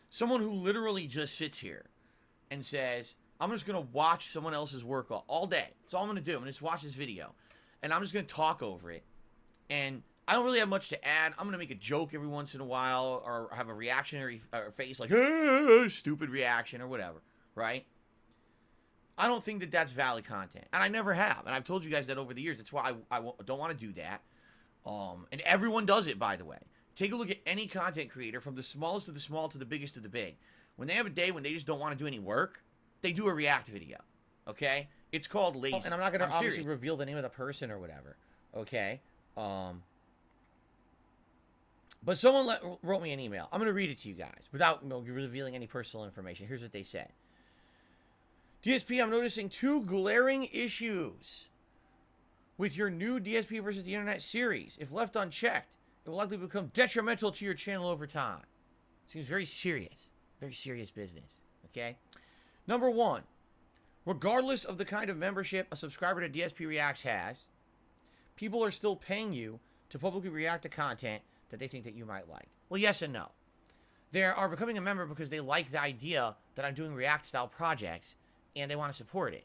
Someone who literally just sits here and says, I'm just going to watch someone else's work all day. That's all I'm going to do. I'm going to just watch this video. And I'm just going to talk over it. And I don't really have much to add. I'm going to make a joke every once in a while or have a reactionary face like, stupid reaction or whatever, right? I don't think that that's valid content. And I never have. And I've told you guys that over the years. That's why I don't want to do that. And everyone does it, by the way. Take a look at any content creator, from the smallest of the small to the biggest of the big. When they have a day when they just don't want to do any work, they do a react video, okay? It's called lazy. And I'm not going to obviously reveal the name of the person or whatever, okay? But someone wrote me an email. I'm going to read it to you guys without revealing any personal information. Here's what they said. DSP, I'm noticing 2 glaring issues with your new DSP versus the Internet series. If left unchecked, it will likely become detrimental to your channel over time. Seems very serious. Very serious business, okay? Number 1, regardless of the kind of membership a subscriber to DSPReacts has, people are still paying you to publicly react to content that they think that you might like. Well, yes and no. They are becoming a member because they like the idea that I'm doing React-style projects, and they want to support it.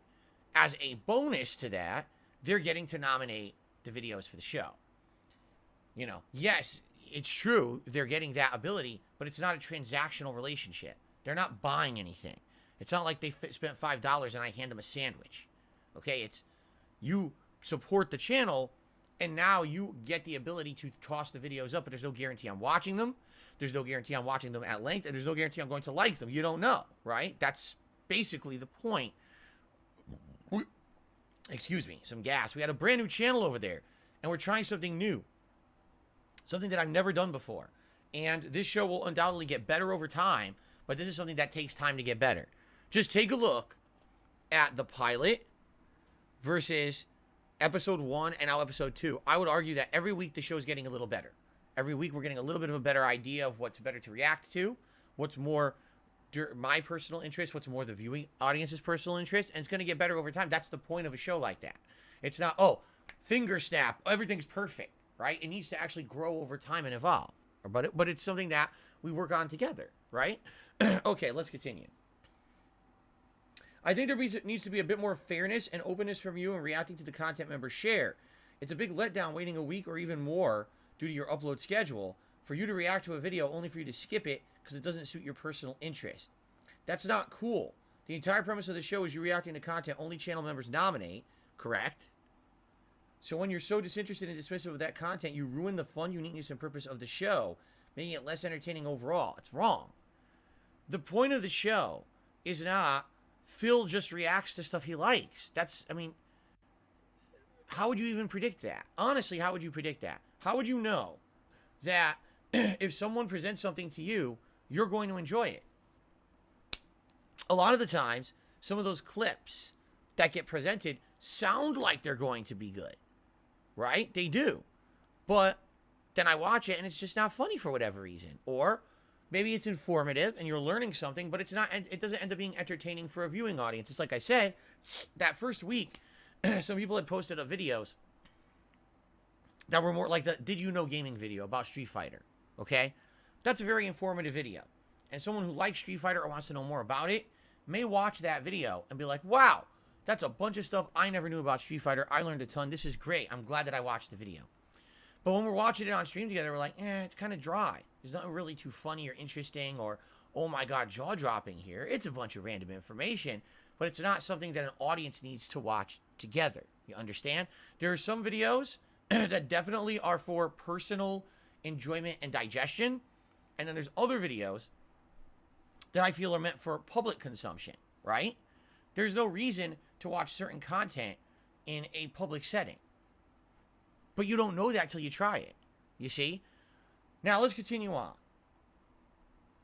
As a bonus to that, they're getting to nominate the videos for the show. You know, yes, it's true, they're getting that ability, but it's not a transactional relationship. They're not buying anything. It's not like they spent $5 and I hand them a sandwich. Okay, it's you support the channel, and now you get the ability to toss the videos up, but there's no guarantee I'm watching them. There's no guarantee I'm watching them at length, and there's no guarantee I'm going to like them. You don't know, right? That's basically the point. Excuse me, some gas. We had a brand new channel over there, and we're trying something new. Something that I've never done before. And this show will undoubtedly get better over time, but this is something that takes time to get better. Just take a look at the pilot versus episode 1 and now episode 2. I would argue that every week the show is getting a little better. Every week we're getting a little bit of a better idea of what's better to react to, what's more my personal interest, what's more the viewing audience's personal interest, and it's going to get better over time. That's the point of a show like that. It's not, oh, finger snap, everything's perfect, right? It needs to actually grow over time and evolve. But it's something that we work on together, right? Okay, let's continue. I think there needs to be a bit more fairness and openness from you in reacting to the content members share. It's a big letdown waiting a week or even more due to your upload schedule for you to react to a video only for you to skip it because it doesn't suit your personal interest. That's not cool. The entire premise of the show is you reacting to content only channel members nominate, correct? So when you're so disinterested and dismissive of that content, you ruin the fun, uniqueness, and purpose of the show, making it less entertaining overall. It's wrong. The point of the show is not Phil just reacts to stuff he likes. That's, I mean, how would you even predict that? Honestly, how would you predict that? How would you know that if someone presents something to you, you're going to enjoy it? A lot of the times, some of those clips that get presented sound like they're going to be good, right? They do. But then I watch it and it's just not funny for whatever reason. Or maybe it's informative and you're learning something, but it doesn't end up being entertaining for a viewing audience. It's like I said, that first week, some people had posted up videos that were more like the Did You Know Gaming video about Street Fighter, okay? That's a very informative video. And someone who likes Street Fighter or wants to know more about it may watch that video and be like, wow, that's a bunch of stuff I never knew about Street Fighter. I learned a ton. This is great. I'm glad that I watched the video. But when we're watching it on stream together, we're like, it's kind of dry. There's nothing really too funny or interesting or, oh my God, jaw-dropping here. It's a bunch of random information, but it's not something that an audience needs to watch together. You understand? There are some videos that definitely are for personal enjoyment and digestion. And then there's other videos that I feel are meant for public consumption, right? There's no reason to watch certain content in a public setting. But you don't know that till you try it, you see? Now, let's continue on.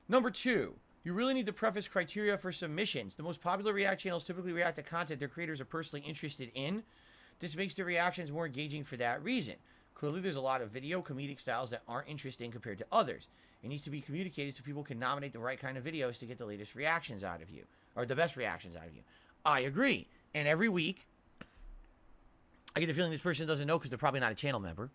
Number 2, you really need to preface criteria for submissions. The most popular React channels typically react to content their creators are personally interested in. This makes their reactions more engaging for that reason. Clearly, there's a lot of video comedic styles that aren't interesting compared to others. It needs to be communicated so people can nominate the right kind of videos to get the latest reactions out of you, or the best reactions out of you. I agree. And every week, I get the feeling this person doesn't know because they're probably not a channel member.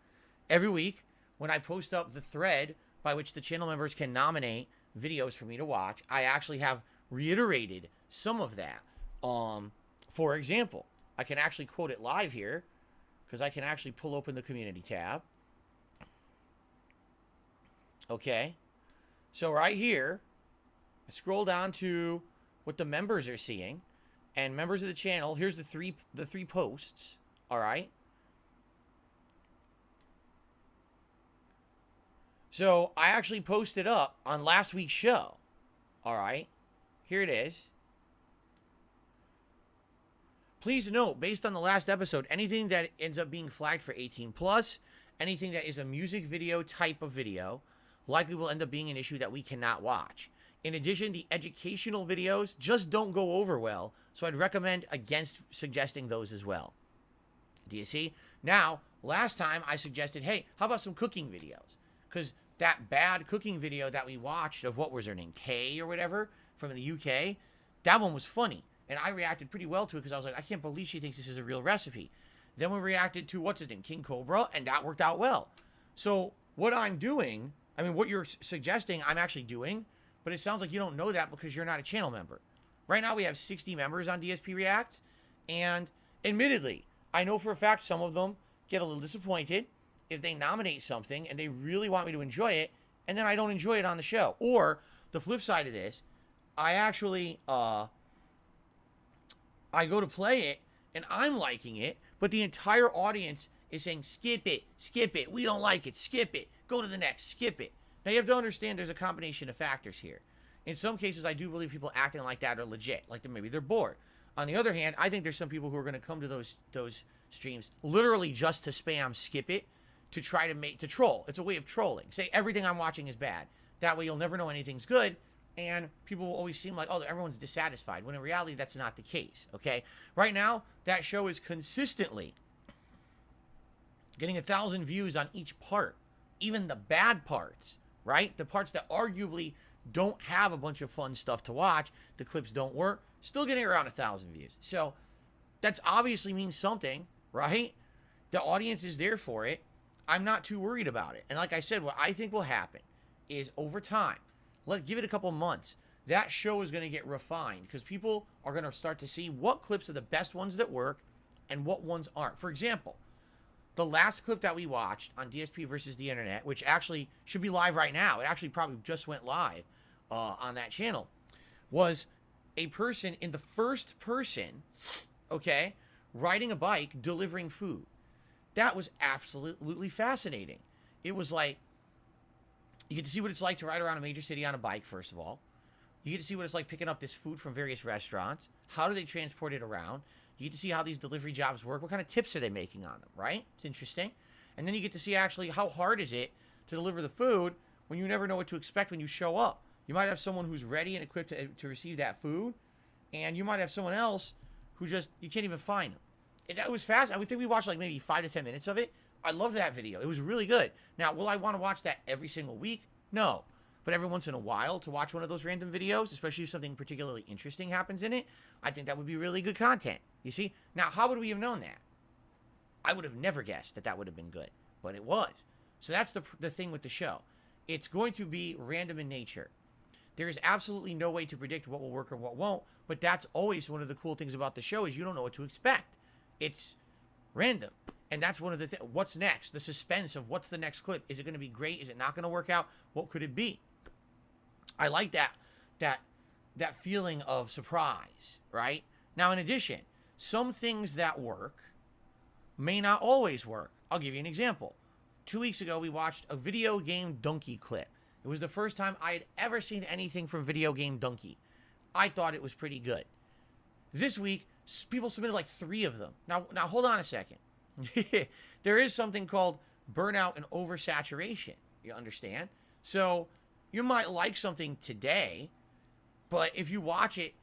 Every week, when I post up the thread by which the channel members can nominate videos for me to watch. I actually have reiterated some of that. For example, I can actually quote it live here because I can actually pull open the community tab. Okay. So right here, I scroll down to what the members are seeing, and members of the channel, here's the three posts, all right? So I actually posted up on last week's show, all right? Here it is. Please note, based on the last episode, anything that ends up being flagged for 18 plus, anything that is a music video type of video, likely will end up being an issue that we cannot watch. In addition, the educational videos just don't go over well, so I'd recommend against suggesting those as well. Do you see? Now, last time I suggested, hey, how about some cooking videos? Because that bad cooking video that we watched of what was her name, Kay or whatever, from the UK, that one was funny. And I reacted pretty well to it because I was like, I can't believe she thinks this is a real recipe. Then we reacted to, what's his name, King Cobra, and that worked out well. So what I'm doing, I mean, what you're suggesting, I'm actually doing, but it sounds like you don't know that because you're not a channel member. Right now we have 60 members on DSPReacts, and admittedly, I know for a fact some of them get a little disappointed if they nominate something and they really want me to enjoy it, and then I don't enjoy it on the show. Or the flip side of this, I actually, I go to play it, and I'm liking it, but the entire audience is saying, skip it, we don't like it, skip it, go to the next, skip it. Now you have to understand there's a combination of factors here. In some cases, I do believe people acting like that are legit, like maybe they're bored. On the other hand, I think there's some people who are going to come to those streams literally just to spam skip it, to try to troll. It's a way of trolling. Say everything I'm watching is bad. That way you'll never know anything's good, and people will always seem like, oh, everyone's dissatisfied, when in reality that's not the case, okay? Right now, that show is consistently getting 1,000 views on each part, even the bad parts, right? The parts that arguably don't have a bunch of fun stuff to watch, the clips don't work, still getting around 1,000 views. So that's obviously means something, right? The audience is there for it. I'm not too worried about it. And like I said, what I think will happen is over time, give it a couple months, that show is going to get refined because people are going to start to see what clips are the best ones that work and what ones aren't. For example, the last clip that we watched on DSP versus the internet, which actually should be live right now, it actually probably just went live on that channel, was a person in the first person, okay, riding a bike, delivering food. That was absolutely fascinating. It was like, you get to see what it's like to ride around a major city on a bike, first of all. You get to see what it's like picking up this food from various restaurants. How do they transport it around? You get to see how these delivery jobs work. What kind of tips are they making on them, right? It's interesting. And then you get to see actually how hard is it to deliver the food when you never know what to expect when you show up. You might have someone who's ready and equipped to receive that food, and you might have someone else who just, you can't even find them. It was fast. I would think we watched like maybe 5 to 10 minutes of it. I loved that video. It was really good. Now, will I want to watch that every single week? No. But every once in a while to watch one of those random videos, especially if something particularly interesting happens in it, I think that would be really good content. You see? Now, how would we have known that? I would have never guessed that that would have been good, but it was. So that's the thing with the show. It's going to be random in nature. There is absolutely no way to predict what will work or what won't, but that's always one of the cool things about the show is you don't know what to expect. It's random. And that's one of the things. What's next? The suspense of what's the next clip. Is it going to be great? Is it not going to work out? What could it be? I like that feeling of surprise, right? Now, in addition, some things that work may not always work. I'll give you an example. 2 weeks ago, we watched a video game donkey clip. It was the first time I had ever seen anything from Video Game Donkey. I thought it was pretty good. This week, people submitted like 3 of them. Now hold on a second. There is something called burnout and oversaturation. You understand? So you might like something today, but if you watch it